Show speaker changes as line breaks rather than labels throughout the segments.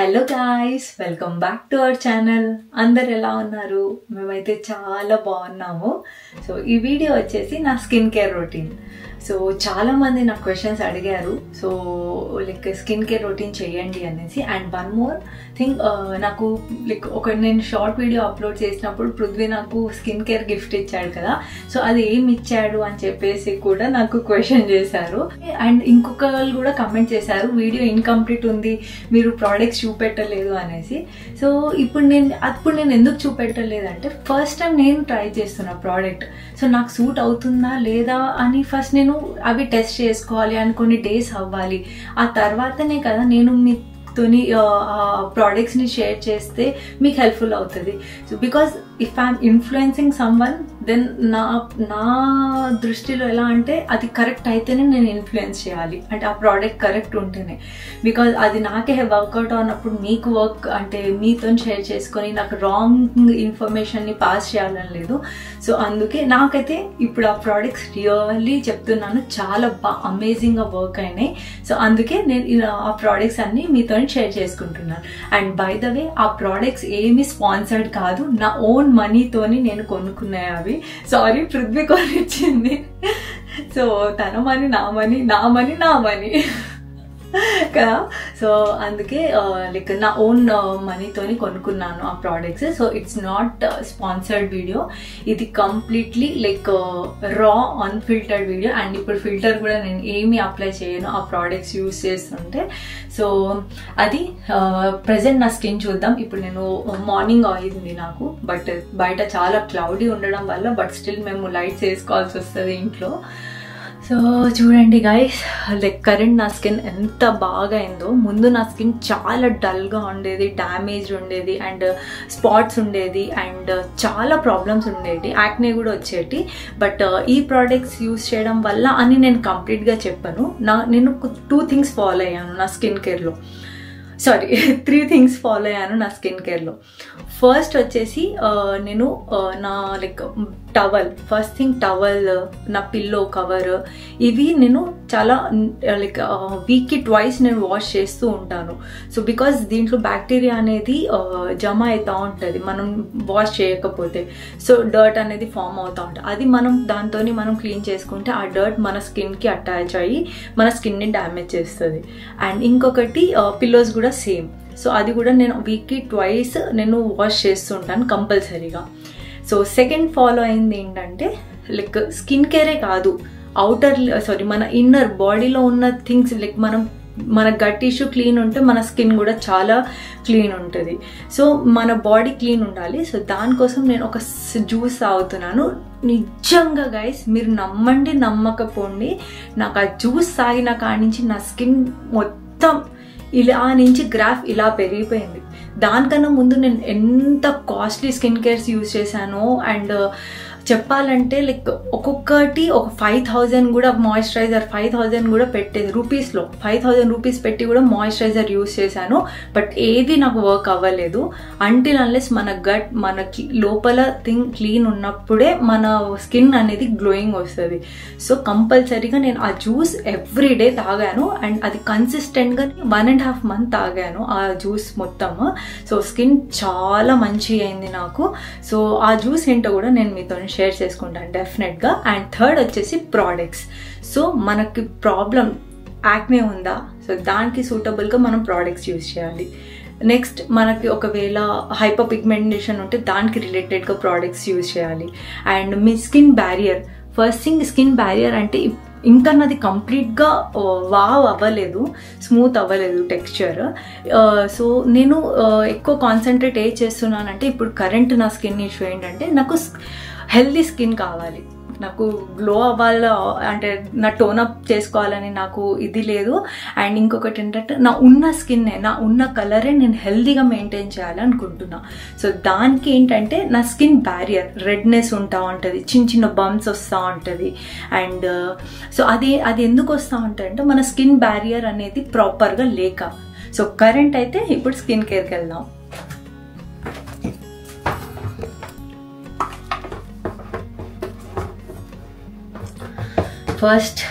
Hello guys, welcome back to our channel. అందరు ఎలా ఉన్నారు? మేమైతే చాలా బాగున్నాము. సో ఈ వీడియో వచ్చేసి నా స్కిన్ కేర్ రొటీన్. సో చాలామంది నాకు క్వశ్చన్స్ అడిగారు, so like skin care routine చేయండి అనేసి. అండ్ వన్ మోర్ థింగ్, నాకు లైక్ నేను షార్ట్ వీడియో అప్లోడ్ చేసినప్పుడు పృథ్వీ నాకు స్కిన్ కేర్ గిఫ్ట్ ఇచ్చాడు కదా, సో అది ఏమి ఇచ్చాడు అని చెప్పేసి కూడా నాకు క్వశ్చన్ చేశారు. అండ్ ఇంకొకరు కూడా కమెంట్ చేశారు, వీడియో ఇన్కంప్లీట్ ఉంది, మీరు ప్రోడక్ట్స్ చూపెట్టలేదు అనేసి. సో ఇప్పుడు నేను ఎందుకు చూపెట్టలేదంటే, ఫస్ట్ టైం నేను ట్రై చేస్తున్నా ప్రోడక్ట్. సో నాకు సూట్ అవుతుందా లేదా అని ఫస్ట్ నేను అవి టెస్ట్ చేసుకోవాలి అని కొన్ని డేస్ అవ్వాలి. ఆ తర్వాతనే కదా నేను మీతోని ప్రోడక్ట్స్ని షేర్ చేస్తే మీకు హెల్ప్ఫుల్ అవుతుంది. So because if I'm influencing someone, then నా దృష్టిలో ఎలా అంటే అది కరెక్ట్ అయితేనే నేను ఇన్ఫ్లుయెన్స్ చేయాలి, అంటే ఆ ప్రోడక్ట్ కరెక్ట్ ఉంటేనే. బికాజ్ అది నాకే వర్కౌట్ అవునప్పుడు మీకు అంటే మీతో షేర్ చేసుకొని నాకు రాంగ్ ఇన్ఫర్మేషన్ని పాస్ చేయాలని లేదు. సో అందుకే నాకైతే ఇప్పుడు ఆ ప్రోడక్ట్స్ రియల్లీ చెప్తున్నాను, చాలా అమేజింగ్గా వర్క్ అయినాయి. సో అందుకే నేను ఆ ప్రోడక్ట్స్ అన్ని మీతో షేర్ చేసుకుంటున్నాను. అండ్ బై ద వే, ఆ ప్రోడక్ట్స్ ఏమి స్పాన్సర్డ్ కాదు, నా ఓన్ మనీతోని నేను కొనుక్కున్నాయి అవి. సారీ, పృథ్వీ కొనిచ్చింది. సో తన మనీ నా మనీ కదా. సో అందుకే లైక్ నా ఓన్ మనీతోని కొనుక్కున్నాను ఆ products. So it's not sponsored video, ఇది కంప్లీట్లీ లైక్ రా అన్ఫిల్టర్డ్ వీడియో. అండ్ ఇప్పుడు ఫిల్టర్ కూడా నేను ఏమీ అప్లై చేయను ఆ ప్రోడక్ట్స్ యూస్ చేస్తుంటే. సో అది ప్రెజెంట్ నా స్కిన్ చూద్దాం. ఇప్పుడు నేను మార్నింగ్ అయింది నాకు, బట్ బయట చాలా క్లౌడీ ఉండడం వల్ల బట్ స్టిల్ మేము లైట్స్ వేసుకోవాల్సి వస్తుంది ఇంట్లో. సో చూడండి గైస్, లైక్ కరెంట్ నా స్కిన్ ఎంత బాగా అయిందో. ముందు నా స్కిన్ చాలా డల్గా ఉండేది, డ్యామేజ్ ఉండేది, అండ్ స్పాట్స్ ఉండేది, అండ్ చాలా ప్రాబ్లమ్స్ ఉండేవి, యాక్నే కూడా వచ్చేటి. బట్ ఈ ప్రోడక్ట్స్ యూస్ చేయడం వల్ల అని నేను కంప్లీట్గా చెప్పాను. నేను 2 థింగ్స్ ఫాలో అయ్యాను నా స్కిన్ కేర్లో. 3 థింగ్స్ ఫాలో అయ్యాను నా స్కిన్ కేర్లో. ఫస్ట్ వచ్చేసి నేను నా like towel, first thing towel, నా పిల్లో కవర్, ఇవి నేను చాలా లైక్ వీక్కి ట్వైస్ నేను వాష్ చేస్తూ ఉంటాను. సో బికాస్ దీంట్లో బ్యాక్టీరియా అనేది జమ అవుతూ ఉంటుంది మనం వాష్ చేయకపోతే. సో డర్ట్ అనేది ఫామ్ అవుతూ ఉంటుంది, అది దాంతో మనం క్లీన్ చేసుకుంటే ఆ డర్ట్ మన స్కిన్కి అటాచ్ అయ్యి మన స్కిన్ని డ్యామేజ్ చేస్తుంది. అండ్ ఇంకొకటి పిల్లోస్ కూడా సేమ్. సో అది కూడా నేను వీక్కి ట్వైస్ నేను వాష్ చేస్తుంటాను కంపల్సరీగా. సో సెకండ్ ఫాలో అయింది ఏంటంటే, లైక్ స్కిన్ కేరే కాదు, మన ఇన్నర్ బాడీలో ఉన్న థింగ్స్, లైక్ మన గట్ టిష్యూ క్లీన్ ఉంటే మన స్కిన్ కూడా చాలా క్లీన్ ఉంటుంది. సో మన బాడీ క్లీన్ ఉండాలి. సో దానికోసం నేను ఒక జ్యూస్ తాగుతున్నాను. నిజంగా గైస్, మీరు నమ్మండి నమ్మకపోండి, నాకు ఆ జ్యూస్ తాగిన కాడి నుంచి నా స్కిన్ మొత్తం ఇలా నుంచి గ్రాఫ్ ఇలా పెరిగిపోయింది. దానికన్నా ముందు నేను ఎంత కాస్ట్లీ స్కిన్ కేర్స్ యూజ్ చేశానో. అండ్ చెప్పాలంటే లైక్ ఒక్కొక్కటి ఒక 5,000 కూడా మాయిశ్చరైజర్ 5,000 కూడా పెట్టేది, రూపీస్లో 5,000 రూపీస్ పెట్టి కూడా మాయిశ్చరైజర్ యూజ్ చేశాను. బట్ ఏది నాకు వర్క్ అవ్వలేదు. అంటిల్ అన్లెస్ మన గట్, మన లోపల థింగ్ క్లీన్ ఉన్నప్పుడే మన స్కిన్ అనేది గ్లోయింగ్ వస్తుంది. సో కంపల్సరీగా నేను ఆ జ్యూస్ ఎవ్రీడే తాగాను. అండ్ అది కన్సిస్టెంట్గా 1.5 months తాగాను ఆ జ్యూస్ మొత్తము. సో స్కిన్ చాలా మంచిగా అయింది నాకు. సో ఆ జ్యూస్ ఏంటో కూడా నేను మీతో షేర్ చేసుకుంటాను డెఫినెట్గా. అండ్ థర్డ్ వచ్చేసి ప్రోడక్ట్స్. సో మనకి ప్రాబ్లం యాక్నే ఉందా, సో దానికి సూటబుల్గా మనం ప్రోడక్ట్స్ యూజ్ చేయాలి. నెక్స్ట్ మనకి ఒకవేళ హైపర్ పిగ్మెంటేషన్ ఉంటే దానికి రిలేటెడ్గా ప్రోడక్ట్స్ యూజ్ చేయాలి. And me skin barrier, first thing skin barrier అంటే ఇంకా నాది కంప్లీట్గా వావ్ అవ్వలేదు, స్మూత్ అవ్వలేదు టెక్స్చర్. సో నేను ఎక్కువ కాన్సన్ట్రేట్ చేస్తున్నానంటే, ఇప్పుడు కరెంట్ నా స్కిన్ ఇష్యూ ఏంటంటే, నాకు హెల్దీ స్కిన్ కావాలి, నాకు గ్లో అవ్వాలి, అంటే నా టోన్ అప్ చేసుకోవాలని నాకు ఇది లేదు. అండ్ ఇంకొకటి ఏంటంటే, నా ఉన్న స్కిన్నే, నా ఉన్న కలరే నేను హెల్దీగా మెయింటైన్ చేయాలి అనుకుంటున్నా. సో దానికి ఏంటంటే, నా స్కిన్ బ్యారియర్ రెడ్నెస్ ఉంటా ఉంటుంది, చిన్న చిన్న బంప్స్ వస్తూ ఉంటుంది. అండ్ సో అది ఎందుకు వస్తూ ఉంటుందంటే, మన స్కిన్ బ్యారియర్ అనేది ప్రాపర్గా లేక. సో కరెంట్ అయితే ఇప్పుడు స్కిన్ కేర్కి వెళ్దాం. ఫస్ట్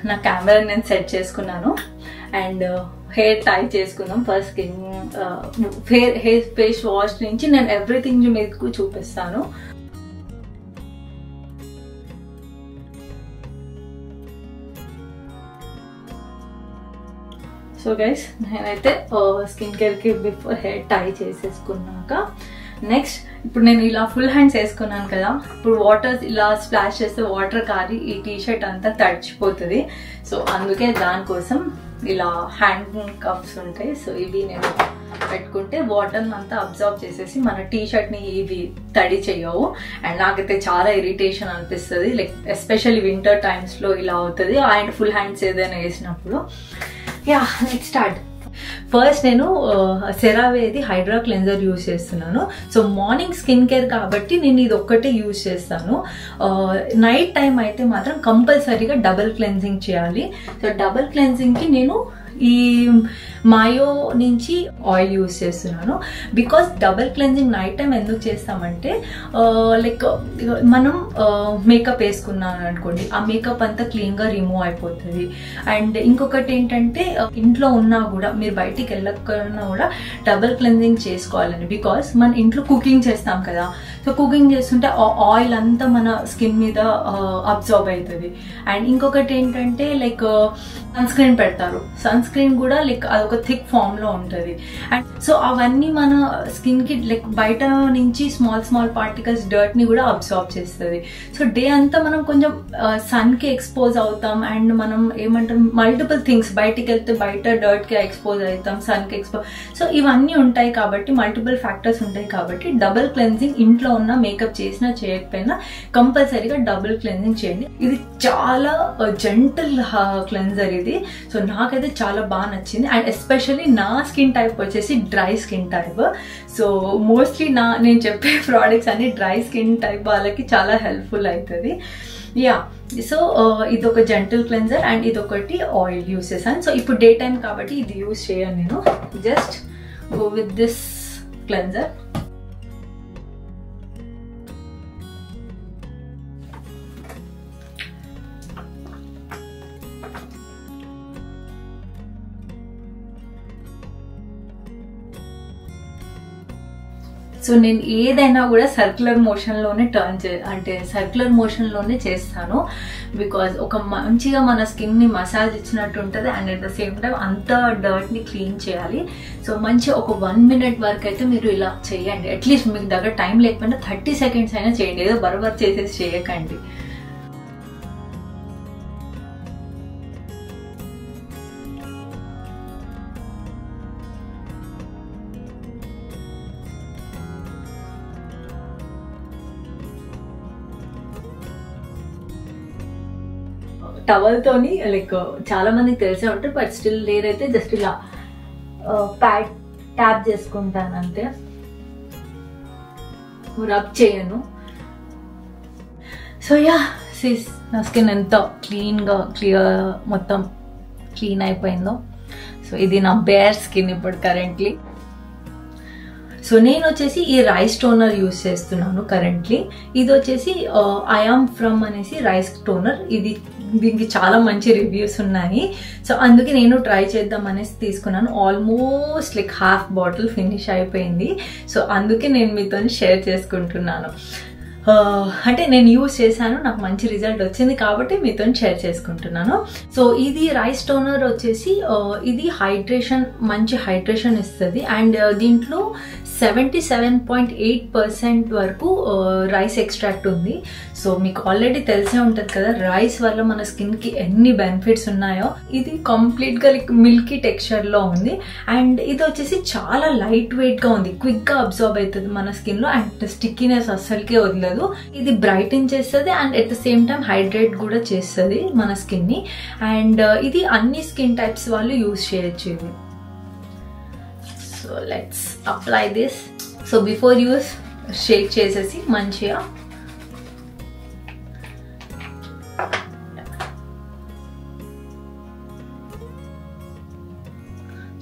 నా కెమెరా నేను సెట్ చేసుకున్నాను. అండ్ హెయిర్ టై చేసుకుందాం. ఫస్ట్ స్కిన్ ఫేస్ వాష్ నుంచి నేను ఎవ్రీథింగ్ మీకు చూపిస్తాను. సో గైస్, నేనైతే స్కిన్ కేర్కి బిఫోర్ హెయిర్ టై చేసేసుకున్నాక నెక్స్ట్ ఇప్పుడు నేను ఇలా ఫుల్ హ్యాండ్స్ వేసుకున్నాను కదా, ఇప్పుడు వాటర్ ఇలా స్ప్లాష్ చేస్తే వాటర్ కారి ఈ టీషర్ట్ అంతా తడిచిపోతుంది. సో అందుకే దానికోసం ఇలా హ్యాండ్ కప్స్ ఉంటాయి. సో ఇవి నేను పెట్టుకుంటే వాటర్ అంతా అబ్జర్వ్ చేసేసి మన టీషర్ట్ని ఇవి తడి చేయవు. అండ్ నాకైతే చాలా ఇరిటేషన్ అనిపిస్తుంది, లైక్ ఎస్పెషల్లీ వింటర్ టైమ్స్లో ఇలా అవుతుంది అండ్ ఫుల్ హ్యాండ్స్ ఏదైనా వేసినప్పుడు. Yeah, next start. ఫస్ట్ నేను సెరావేది హైడ్రా క్లెన్జర్ యూజ్ చేస్తున్నాను. సో మార్నింగ్ స్కిన్ కేర్ కాబట్టి నేను ఇది ఒక్కటే యూజ్ చేస్తాను. నైట్ టైం అయితే మాత్రం కంపల్సరీగా డబుల్ క్లెన్జింగ్ చేయాలి. సో డబుల్ క్లెన్జింగ్కి నేను ఈ మాయో నుంచి ఆయిల్ యూజ్ చేస్తున్నాను. Because double cleansing night time ఎందుకు చేస్తామంటే లైక్ మనం మేకప్ వేసుకున్నాను అనుకోండి, ఆ మేకప్ అంతా క్లీన్గా రిమూవ్ అయిపోతుంది. అండ్ ఇంకొకటి ఏంటంటే ఇంట్లో ఉన్నా కూడా మీరు బయటికి వెళ్ళకపోయినా కూడా డబుల్ క్లెన్జింగ్ చేసుకోవాలని. బికాస్ మన ఇంట్లో కుకింగ్ చేస్తాం కదా, సో కుకింగ్ చేస్తుంటే ఆయిల్ అంతా మన స్కిన్ మీద అబ్జర్వ్ అవుతుంది. అండ్ ఇంకొకటి ఏంటంటే లైక్ సన్ స్క్రీన్ పెడతారు, సన్ స్క్రీన్ కూడా లైక్ అదొక థిక్ ఫామ్ లో ఉంటుంది. అండ్ సో అవన్నీ మన స్కిన్ కి లైక్ బయట నుంచి స్మాల్ పార్టికల్స్ డర్ట్ ని కూడా అబ్జర్వ్ చేస్తుంది. సో డే అంతా మనం కొంచెం సన్ కి ఎక్స్పోజ్ అవుతాం అండ్ మనం ఏమంటాం మల్టిపుల్ థింగ్స్, బయటికి వెళ్తే బయట డర్ట్ కి ఎక్స్పోజ్ అవుతాం, సన్ కి ఎక్స్పోజ్. సో ఇవన్నీ ఉంటాయి కాబట్టి మల్టిపుల్ ఫ్యాక్టర్స్ ఉంటాయి కాబట్టి డబుల్ క్లెన్జింగ్ ఇంట్లో ఉన్న మేకప్ చేసినా చేయకపోయినా కంపల్సరీగా డబుల్ క్లెన్జింగ్ చేయండి. ఇది చాలా జెంటల్ క్లెన్జర్ ఇది. సో నాకైతే చాలా బాగా నచ్చింది. అండ్ ఎస్పెషల్లీ నా స్కిన్ టైప్ వచ్చేసి dry skin type. So mostly నేను చెప్పే ప్రోడక్ట్స్ అన్ని డ్రై స్కిన్ టైప్ వాళ్ళకి చాలా హెల్ప్ఫుల్ అవుతుంది. యా, సో ఇదొక జెంటల్ క్లెన్జర్ అండ్ ఇదొకటి ఆయిల్ యూస్ చేశాను. సో ఇప్పుడు డే టైం కాబట్టి ఇది యూస్ చేయను నేను, just go with this cleanser. So నేను ఏదైనా కూడా సర్క్యులర్ మోషన్లోనే సర్క్యులర్ మోషన్లోనే చేస్తాను. బికాజ్ ఒక మంచిగా మన స్కిన్ని మసాజ్ ఇచ్చినట్టు ఉంటుంది and at the same time అంత డర్ట్ని క్లీన్ చేయాలి. సో మంచి ఒక 1 minute వరకు అయితే మీరు ఇలా చేయండి. అట్లీస్ట్ మీకు దగ్గర టైం లేకపోయినా 30 seconds అయినా చేయండి, ఏదో బరబర్ చేసేసి చేయకండి. టవల్ తోని లైక్ చాలా మందికి తెలిసే ఉంటుంది, బట్ స్టిల్ లేదైతే జస్ట్ ఇలా ట్యాప్ చేసుకుంటాను అంతే, రబ్ చేయను. సో యా, నా స్కిన్ ఎంత క్లియర్ మొత్తం క్లీన్ అయిపోయిందో. సో ఇది నా బేర్ స్కిన్ ఇప్పుడు కరెంట్లీ. సో నేను వచ్చేసి ఈ రైస్ టోనర్ యూస్ చేస్తున్నాను కరెంట్లీ. ఇది వచ్చేసి ఐఆమ్ ఫ్రమ్ అనేసి రైస్ టోనర్. దీనికి చాలా మంచి రివ్యూస్ ఉన్నాయి. సో అందుకే నేను ట్రై చేద్దాం అనేసి తీసుకున్నాను. Almost like half bottle finish అయిపోయింది. సో అందుకే నేను మీతో షేర్ చేసుకుంటున్నాను. అంటే నేను యూజ్ చేశాను, నాకు మంచి రిజల్ట్ వచ్చింది కాబట్టి మీతో షేర్ చేసుకుంటున్నాను. సో ఇది రైస్ టోనర్ వచ్చేసి ఇది మంచి హైడ్రేషన్ ఇస్తుంది. అండ్ దీంట్లో 77.8% వరకు రైస్ ఎక్స్ట్రాక్ట్ ఉంది. సో మీకు ఆల్రెడీ తెలిసే ఉంటుంది కదా రైస్ వల్ల మన స్కిన్కి ఎన్ని బెనిఫిట్స్ ఉన్నాయో. ఇది కంప్లీట్గా లైక్ మిల్కీ టెక్స్చర్లో ఉంది. అండ్ ఇది వచ్చేసి చాలా లైట్ వెయిట్గా ఉంది, క్విక్గా అబ్జర్వ్ అవుతుంది మన స్కిన్లో అండ్ స్టిక్కీనెస్ అస్సలకే వదలదు. ఇది బ్రైటన్ చేస్తుంది and at the same time hydrate కూడా చేస్తుంది మన స్కిన్ని. అండ్ ఇది అన్ని స్కిన్ టైప్స్ వాళ్ళు యూజ్ చేయొచ్చు ఇది. So let's apply this. So before use shake చేసేసి మంచిగా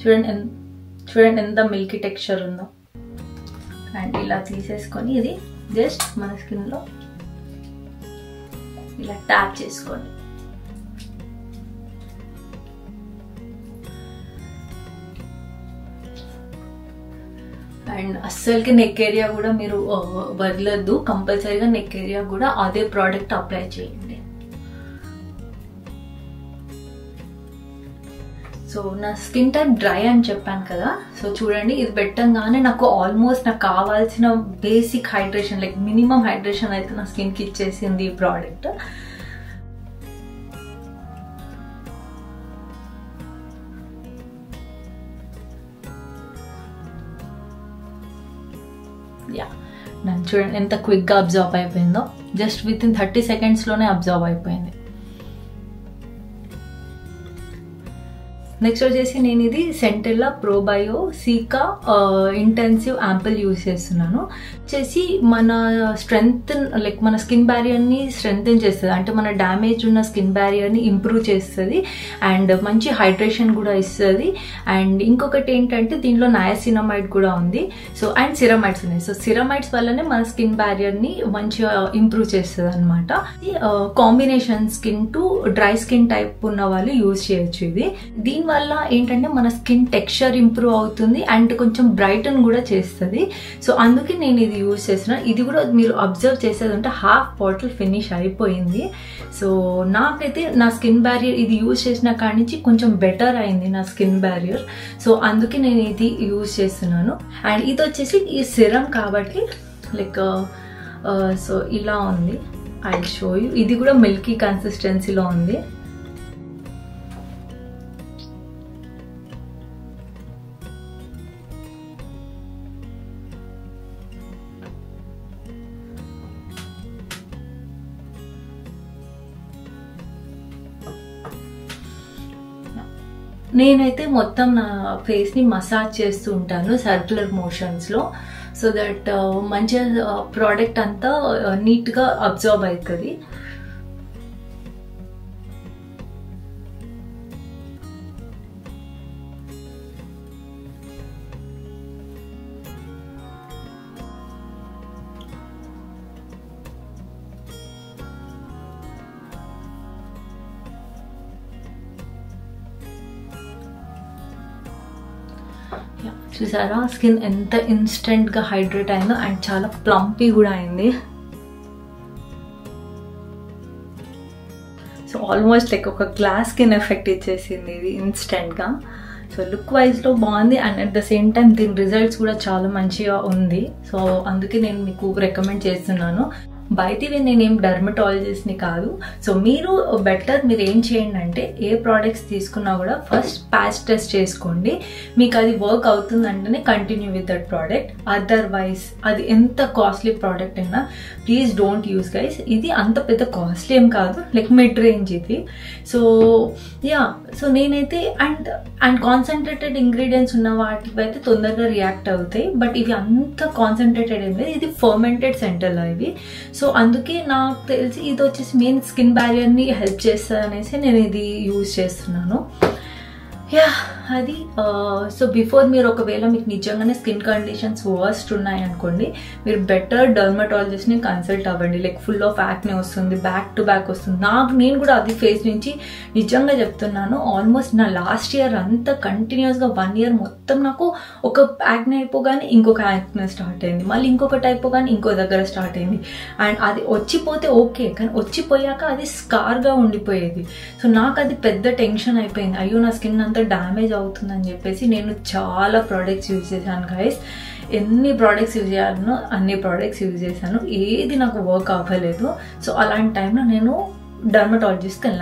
చూడండి ఎంత మిల్కీ టెక్స్చర్ ఉందో. అండ్ ఇలా తీసేసుకొని ఇది జస్ట్ మన స్కిన్లో ఇలా ట్యాప్ చేసుకోండి. అండ్ అస్సలకి నెక్ ఏరియా కూడా మీరు వదలద్దు, కంపల్సరీగా నెక్ ఏరియా కూడా అదే ప్రోడక్ట్ అప్లై చేయండి. సో నా స్కిన్ టైప్ డ్రై అని చెప్పాను కదా, సో చూడండి ఇది పెట్టంగానే నాకు ఆల్మోస్ట్ నాకు కావాల్సిన basic hydration like minimum hydration అయితే నా స్కిన్కి ఇచ్చేసింది ఈ ప్రోడక్ట్. యా నన్ను చూడండి ఎంత క్విక్గా అబ్జర్వ్ అయిపోయిందో, జస్ట్ విత్ ఇన్ 30 సెకండ్స్లోనే అబ్జర్వ్ అయిపోయింది. నెక్స్ట్ వచ్చేసి నేను ఇది సెంటెల్లా ప్రోబయో సీకా ఇంటెన్సివ్ యాంపుల్ యూజ్ చేస్తున్నాను. వచ్చేసి మన స్ట్రెంగ్త్ లైక్ మన స్కిన్ బ్యారియర్ని స్ట్రెంగ్తెన్ చేస్తుంది, అంటే మన డ్యామేజ్ ఉన్న స్కిన్ బ్యారియర్ని ఇంప్రూవ్ చేస్తుంది అండ్ మంచి హైడ్రేషన్ కూడా ఇస్తుంది. అండ్ ఇంకొకటి ఏంటంటే దీంట్లో నయాసినమైడ్ కూడా ఉంది, సో అండ్ సిరమైడ్స్ ఉన్నాయి. సో సిరమైడ్స్ వల్లనే మన స్కిన్ బ్యారియర్ని మంచిగా ఇంప్రూవ్ చేస్తుంది అనమాట. Combination skin to dry skin type ఉన్న వాళ్ళు యూజ్ చేయొచ్చు ఇది. దీనివల్ల ఏంటంటే మన స్కిన్ టెక్స్చర్ ఇంప్రూవ్ అవుతుంది అండ్ కొంచెం బ్రైటన్ కూడా చేస్తుంది. సో అందుకే నేను ఇది యూజ్ చేస్తున్నా. ఇది కూడా మీరు అబ్జర్వ్ చేసేది ఉంటే హాఫ్ బాటిల్ ఫినిష్ అయిపోయింది. సో నాకైతే నా స్కిన్ బ్యారియర్ ఇది యూజ్ చేసిన కాడి నుంచి కొంచెం బెటర్ అయింది నా స్కిన్ బ్యారియర్. సో అందుకే నేను ఇది యూజ్ చేస్తున్నాను. అండ్ ఇది వచ్చేసి ఈ సిరం కాబట్టి లైక్ సో ఇలా ఉంది, ఐ షో యూ. ఇది కూడా మిల్కీ కన్సిస్టెన్సీలో ఉంది. నేనైతే మొత్తం నా ఫేస్ని మసాజ్ చేస్తూ ఉంటాను సర్క్యులర్ మోషన్స్లో, సో దట్ మంచిగా ప్రోడక్ట్ అంతా నీట్గా అబ్జర్వ్ అవుతుంది. చూసారా స్కిన్ ఎంత ఇన్స్టెంట్గా హైడ్రేట్ అయిందో అండ్ చాలా ప్లంపీ కూడా అయింది. సో ఆల్మోస్ట్ లైక్ ఒక గ్లాస్ స్కిన్ ఎఫెక్ట్ ఇచ్చేసింది ఇది ఇన్స్టెంట్గా. సో లుక్ వైజ్లో బాగుంది and at the same time దీని రిజల్ట్స్ కూడా చాలా మంచిగా ఉంది. సో అందుకే నేను మీకు రికమెండ్ చేస్తున్నాను. బయటివి నేనేం డర్మటాలజిస్ట్ని కాదు. సో మీరు బెటర్ మీరు ఏం చేయండి అంటే ఏ ప్రోడక్ట్స్ తీసుకున్నా కూడా ఫస్ట్ ప్యాచ్ టెస్ట్ చేసుకోండి. మీకు అది వర్క్ అవుతుందంటేనే continue with that product. Otherwise అది ఎంత కాస్ట్లీ ప్రోడక్ట్ అయినా ప్లీజ్ డోంట్ యూస్ గైస్. ఇది అంత పెద్ద కాస్ట్లీ ఏం కాదు, లైక్ మిడ్ రేంజ్ ఇది. సో యా సో నేనైతే అండ్ కాన్సన్ట్రేటెడ్ ఇంగ్రీడియంట్స్ ఉన్న వాటికి అయితే తొందరగా రియాక్ట్ అవుతాయి. బట్ ఇవి అంత కాన్సన్ట్రేటెడ్ ఏం లేదు, ఇది ఫర్మెంటెడ్ సెంటెల్లా ఇవి. సో అందుకే నాకు తెలిసి ఇది వచ్చేసి మెయిన్ స్కిన్ బ్యారియర్ని హెల్ప్ చేస్తుంది అనేసి నేను ఇది యూజ్ చేస్తున్నాను. యా అది సో బిఫోర్ మీరు ఒకవేళ మీకు నిజంగానే స్కిన్ కండిషన్స్ వర్స్ట్ ఉన్నాయి అనుకోండి, మీరు బెటర్ డర్మటాలజిస్ట్ని కన్సల్ట్ అవ్వండి. లైక్ ఫుల్ ఆఫ్ యాక్నే వస్తుంది, బ్యాక్ టు బ్యాక్ వస్తుంది. నేను కూడా అది ఫేస్ నుంచి నిజంగా చెప్తున్నాను. ఆల్మోస్ట్ నా లాస్ట్ ఇయర్ అంతా కంటిన్యూస్గా 1 year మొత్తం నాకు ఒక యాక్నే అయిపోగానే ఇంకొక యాక్నే స్టార్ట్ అయింది, మళ్ళీ ఇంకొకటి అయిపోగానే ఇంకో దగ్గర స్టార్ట్ అయింది. అండ్ అది వచ్చిపోతే ఓకే, కానీ వచ్చిపోయాక అది స్కార్గా ఉండిపోయేది. సో నాకు అది పెద్ద టెన్షన్ అయిపోయింది. అయ్యో నా స్కిన్ అంతా డ్యామేజ్ అవుతుందని చెప్పేసి నేను చాలా ప్రోడక్ట్స్ యూజ్ చేశాను గైస్. ఎన్ని ప్రోడక్ట్స్ యూజ్ చేయాలనో అన్ని ప్రోడక్ట్స్ యూజ్ చేశాను, ఏది నాకు వర్క్ అవ్వలేదు. సో అలాంటి టైంలో నేను డర్మటాలజిస్ట్కి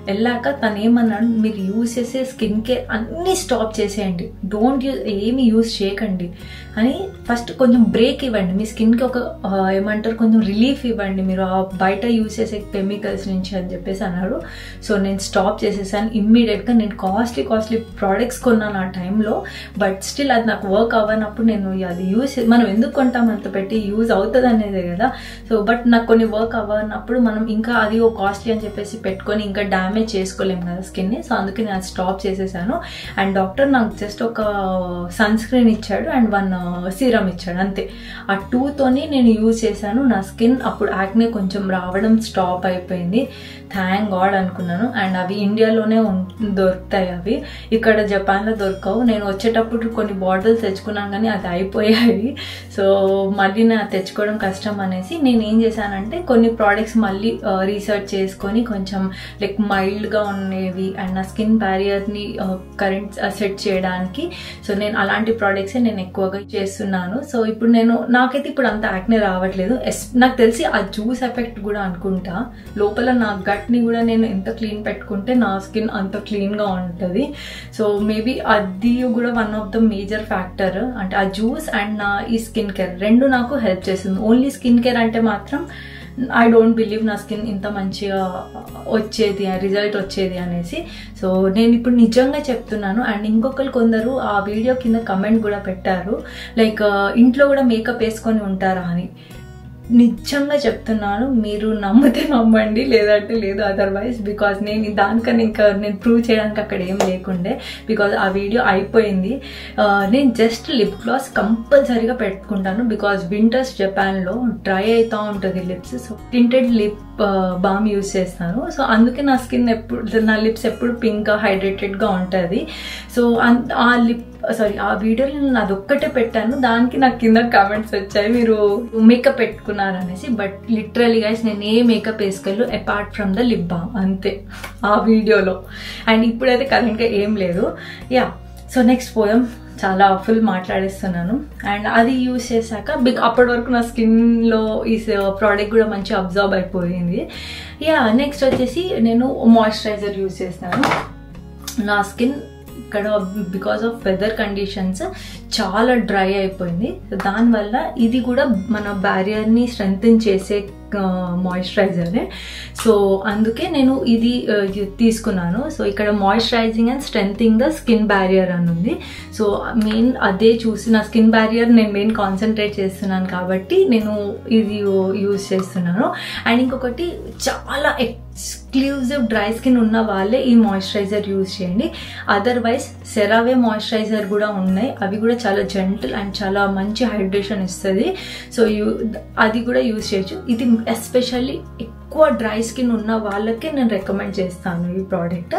వెళ్ళాక తను ఏమన్నాడు, మీరు యూజ్ చేసే స్కిన్ కేర్ అన్నీ స్టాప్ చేసేయండి, డోంట్ ఏమి యూజ్ చేయకండి అని ఫస్ట్ కొంచెం బ్రేక్ ఇవ్వండి. మీ స్కిన్కి ఒక ఏమంటారు కొంచెం రిలీఫ్ ఇవ్వండి మీరు ఆ బయట యూజ్ చేసే కెమికల్స్ నుంచి అని చెప్పేసి అన్నాడు. సో నేను స్టాప్ చేసేసాను ఇమ్మీడియట్గా. నేను కాస్ట్లీ ప్రోడక్ట్స్ కొన్నాను ఆ టైంలో, బట్ స్టిల్ అది నాకు వర్క్ అవ్వనప్పుడు నేను అది మనం ఎందుకు కొంటాం అంత పెట్టి, యూజ్ అవుతుంది అనేదే కదా. సో బట్ నాకు కొన్ని వర్క్ అవ్వనప్పుడు మనం ఇంకా అది ఓ కాస్ట్లీ అని చెప్పేసి పెట్టుకొని ఇంకా డ్యామేజ్ చేసుకోలేము కదా స్కిన్ని. సో అందుకే నేను అది స్టాప్ చేసేసాను. అండ్ డాక్టర్ నాకు జస్ట్ ఒక సన్ స్క్రీన్ ఇచ్చాడు అండ్ 1 సీరం ఇచ్చాడు అంతే. ఆ 2తోని నేను యూజ్ చేశాను. నా స్కిన్ అప్పుడు యాక్నే కొంచెం రావడం స్టాప్ అయిపోయింది. థ్యాంక్ గాడ్ అనుకున్నాను. అండ్ అవి ఇండియాలోనే దొరుకుతాయి, అవి ఇక్కడ జపాన్లో దొరకవు. నేను వచ్చేటప్పుడు కొన్ని బాటిల్స్ తెచ్చుకున్నాను కానీ అది అయిపోయాయి. సో మళ్ళీ తెచ్చుకోవడం కష్టం అనేసి నేను ఏం చేశానంటే కొన్ని ప్రోడక్ట్స్ మళ్ళీ రీసెర్చ్ చేసుకొని కొంచెం లైక్ మైల్డ్గా ఉండేవి అండ్ నా స్కిన్ బ్యారియర్ని కరెంట్ సెట్ చేయడానికి. సో నేను అలాంటి ప్రోడక్ట్సే నేను ఎక్కువగా చేస్తున్నాను. సో ఇప్పుడు నాకైతే ఇప్పుడు అంత యాక్నే రావట్లేదు. నాకు తెలిసి ఆ జ్యూస్ ఎఫెక్ట్ కూడా అనుకుంటా. లోపల నా గట్ని కూడా నేను ఎంత క్లీన్ పెట్టుకుంటే నా స్కిన్ అంత క్లీన్గా ఉంటుంది. సో మేబీ అది కూడా one of the major factor. అంటే ఆ జ్యూస్ అండ్ నా ఈ స్కిన్ కేర్ రెండు నాకు హెల్ప్ చేస్తుంది. ఓన్లీ స్కిన్ కేర్ అంటే మాత్రం ఐ డోంట్ బిలీవ్ నా స్కిన్ ఇంత మంచిగా వచ్చేది, రిజల్ట్ వచ్చేది అనేసి. సో నేను ఇప్పుడు నిజంగా చెప్తున్నాను. అండ్ కొందరు ఆ వీడియో కింద కమెంట్ కూడా పెట్టారు, లైక్ ఇంట్లో కూడా మేకప్ వేసుకొని ఉంటారా అని. నిజంగా చెప్తున్నాను, మీరు నమ్మితే నమ్మండి, లేదంటే లేదు. అదర్వైజ్ బికాజ్ నేను దానికన్నా ఇంకా నేను ప్రూవ్ చేయడానికి అక్కడ ఏం లేకుండే, బికాజ్ ఆ వీడియో అయిపోయింది. నేను జస్ట్ లిప్ గ్లాస్ కంపల్సరీగా పెట్టుకుంటాను బికాజ్ వింటర్స్ జపాన్లో డ్రై అవుతూ ఉంటుంది lips. So tinted lip balm use చేస్తాను. సో అందుకే నా స్కిన్ నా లిప్స్ ఎప్పుడు పింక్ హైడ్రేటెడ్గా ఉంటుంది. సో ఆ వీడియోలో నేను అదొక్కటే పెట్టాను, దానికి నాకు కింద కామెంట్స్ వచ్చాయి మీరు మేకప్ పెట్టుకున్నారు అనేసి. బట్ లిటరలీ గైస్ నేను ఏ మేకప్ వేసుకోలేదు apart from the lip balm, అంతే ఆ వీడియోలో. అండ్ ఇప్పుడైతే కరెంట్గా ఏం లేదు. యా, సో నెక్స్ట్ పోదాం. చాలా ఫుల్ మాట్లాడేస్తున్నాను. అండ్ అది యూజ్ చేశాక అప్పటి వరకు నా స్కిన్లో ఈ ప్రోడక్ట్ కూడా మంచి అబ్జర్వ్ అయిపోయింది. యా, నెక్స్ట్ వచ్చేసి నేను మాయిశ్చరైజర్ యూజ్ చేస్తాను. నా స్కిన్ ఇక్కడ బికాస్ ఆఫ్ వెదర్ కండిషన్స్ చాలా డ్రై అయిపోయింది. దానివల్ల ఇది కూడా మన బ్యారియర్ని స్ట్రెంగ్తెన్ చేసే మాయిశ్చరైజరే. సో అందుకే నేను ఇది తీసుకున్నాను. సో ఇక్కడ moisturising and strengthening the skin barrier అని ఉంది. సో మెయిన్ అదే చూసి నా స్కిన్ బ్యారియర్ నేను మెయిన్ కాన్సన్ట్రేట్ చేస్తున్నాను కాబట్టి నేను ఇది యూజ్ చేస్తున్నాను. అండ్ ఇంకొకటి, చాలా ఎక్స్క్లూజివ్ డ్రై స్కిన్ ఉన్న వాళ్ళే ఈ మాయిశ్చరైజర్ యూజ్ చేయండి. అదర్వైజ్ సెరావే మాయిశ్చరైజర్ కూడా ఉన్నాయి, అవి కూడా చాలా జెంటిల్ అండ్ చాలా మంచి హైడ్రేషన్ ఇస్తుంది. సో అది కూడా యూజ్ చేయొచ్చు. ఇది ఎస్పెషల్లీ ఎక్కువ డ్రై స్కిన్ ఉన్న వాళ్ళకే నేను రికమెండ్ చేస్తాను ఈ ప్రోడక్ట్.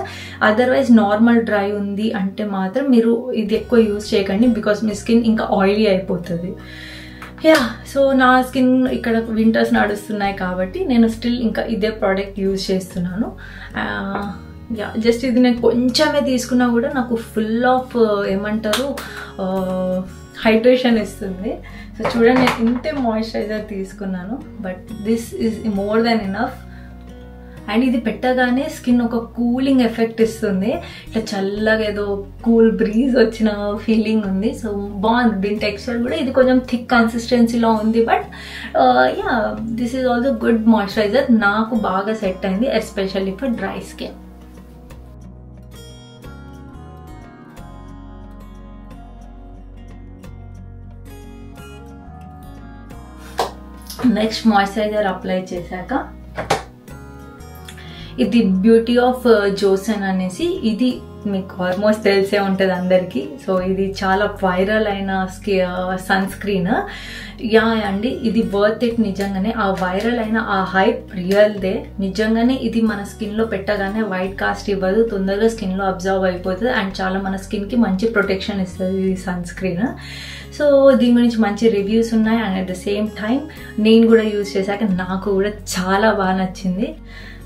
అదర్వైజ్ నార్మల్ డ్రై ఉంది అంటే మాత్రం మీరు ఇది ఎక్కువ యూజ్ చేయకండి బికాస్ మీ స్కిన్ ఇంకా ఆయిలీ అయిపోతుంది. యా, సో నా స్కిన్ ఇక్కడ వింటర్స్ నడుస్తున్నాయి కాబట్టి నేను స్టిల్ ఇంకా ఇదే ప్రోడక్ట్ యూజ్ చేస్తున్నాను. యా, జస్ట్ ఇది నేను కొంచెమే తీసుకున్నా కూడా నాకు ఫుల్ ఆఫ్ ఏమంటారు హైడ్రేషన్ ఇస్తుంది. సో చూడండి, నేను ఇంతే మాయిశ్చరైజర్ తీసుకున్నాను, but this is more than enough. And ఇది పెట్టగానే స్కిన్ ఒక కూలింగ్ ఎఫెక్ట్ ఇస్తుంది, ఇట్లా చల్లగా ఏదో కూల్ బ్రీజ్ వచ్చిన ఫీలింగ్ ఉంది. సో బాగుంది. దీని టెక్స్చర్ కూడా ఇది కొంచెం థిక్ కన్సిస్టెన్సీలో ఉంది, but yeah, this is also good moisturiser. నాకు బాగా సెట్ అయింది, especially for dry skin. Next moisturiser apply చేశాక ఇది బ్యూటీ ఆఫ్ జోసన్ అనేసి, ఇది మీకు ఆల్మోస్ట్ తెలిసే ఉంటుంది అందరికీ. సో ఇది చాలా వైరల్ అయిన సన్ స్క్రీన్. యా అండి, ఇది వర్త్ ఇట్ నిజంగానే. ఆ వైరల్ అయిన ఆ హైప్ రియల్దే. నిజంగానే ఇది మన స్కిన్లో పెట్టగానే వైట్ కాస్ట్ ఇవ్వదు, తొందరగా స్కిన్లో అబ్జర్వ్ అయిపోతుంది అండ్ చాలా మన స్కిన్కి మంచి ప్రొటెక్షన్ ఇస్తుంది ఈ సన్ స్క్రీన్. సో దీని గురించి మంచి రివ్యూస్ ఉన్నాయి. And at the same time నేను కూడా యూజ్ చేశాక నాకు కూడా చాలా బాగా నచ్చింది.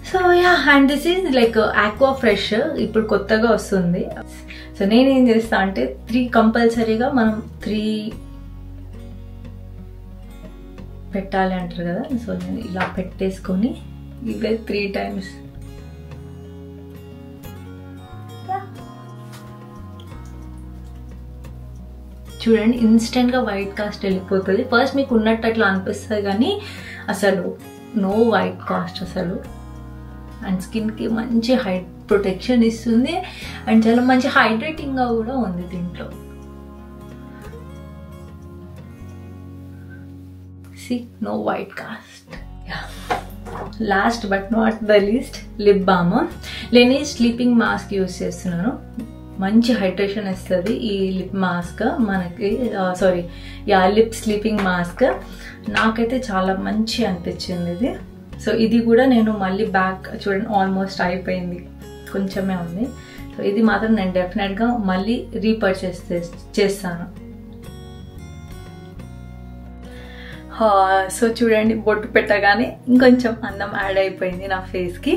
So yeah, and this is like aqua fresh, ఇప్పుడు కొత్తగా వస్తుంది. సో నేనేం చేస్తా అంటే 3 కంపల్సరీగా మనం 3 పెట్టాలి అంటారు కదా. సో నేను ఇలా పెట్టేసుకొని ఇవే 3 times చూడండి, ఇన్స్టెంట్గా వైట్ కాస్ట్ వెళ్ళిపోతుంది. ఫస్ట్ మీకు ఉన్నట్టు అట్లా అనిపిస్తుంది కానీ అసలు నో వైట్ కాస్ట్ అసలు. అండ్ స్కిన్కి మంచి ప్రొటెక్షన్ ఇస్తుంది అండ్ చాలా మంచి హైడ్రేటింగ్గా కూడా ఉంది దీంట్లో. See, no white cast. Last but not the least, lip balm. నేను స్లీపింగ్ మాస్క్ యూజ్ చేస్తున్నాను. మంచి హైడ్రేషన్ ఇస్తుంది ఈ లిప్ మాస్క్ మనకి. లిప్ స్లీపింగ్ మాస్క్ నాకైతే చాలా మంచి అనిపించింది ఇది. సో ఇది కూడా నేను మళ్ళీ బ్యాక్ చూడండి ఆల్మోస్ట్ అయిపోయింది, కొంచెమే ఉంది. సో ఇది మాత్రం నేను డెఫినెట్గా మళ్ళీ రీపర్చేస్ చేస్తాను. సో చూడండి బొట్టు పెట్టగానే ఇంకొంచెం అందం యాడ్ అయిపోయింది నా ఫేస్కి.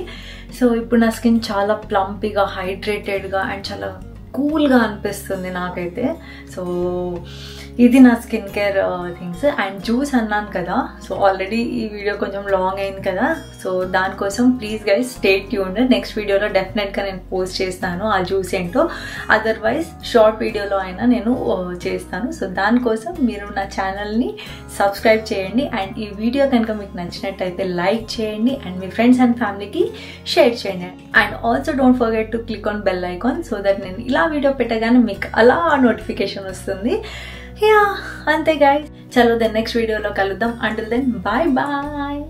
సో ఇప్పుడు నా స్కిన్ చాలా ప్లంపీగా, హైడ్రేటెడ్గా అండ్ చాలా కూల్గా అనిపిస్తుంది నాకైతే. సో ఇది నా skin care things. And juice అన్నాను కదా, సో ఆల్రెడీ ఈ వీడియో కొంచెం లాంగ్ అయింది కదా, సో దానికోసం please guys stay tuned. Next వీడియోలో డెఫినెట్గా నేను పోస్ట్ చేస్తాను ఆ జ్యూస్ ఏంటో, అదర్వైజ్ షార్ట్ వీడియోలో అయినా నేను చేస్తాను. సో దానికోసం మీరు నా ఛానల్ని సబ్స్క్రైబ్ చేయండి. అండ్ ఈ వీడియో కనుక మీకు నచ్చినట్టయితే లైక్ చేయండి అండ్ మీ ఫ్రెండ్స్ అండ్ ఫ్యామిలీకి షేర్ చేయండి. And also don't forget to click on bell icon so that నేను ఇలా వీడియో పెట్టగానే మీకు అలా నోటిఫికేషన్ వస్తుంది. యా అంతే గైస్, చలో దెన్ నెక్స్ట్ వీడియోలో కలుద్దాం. Until then bye bye.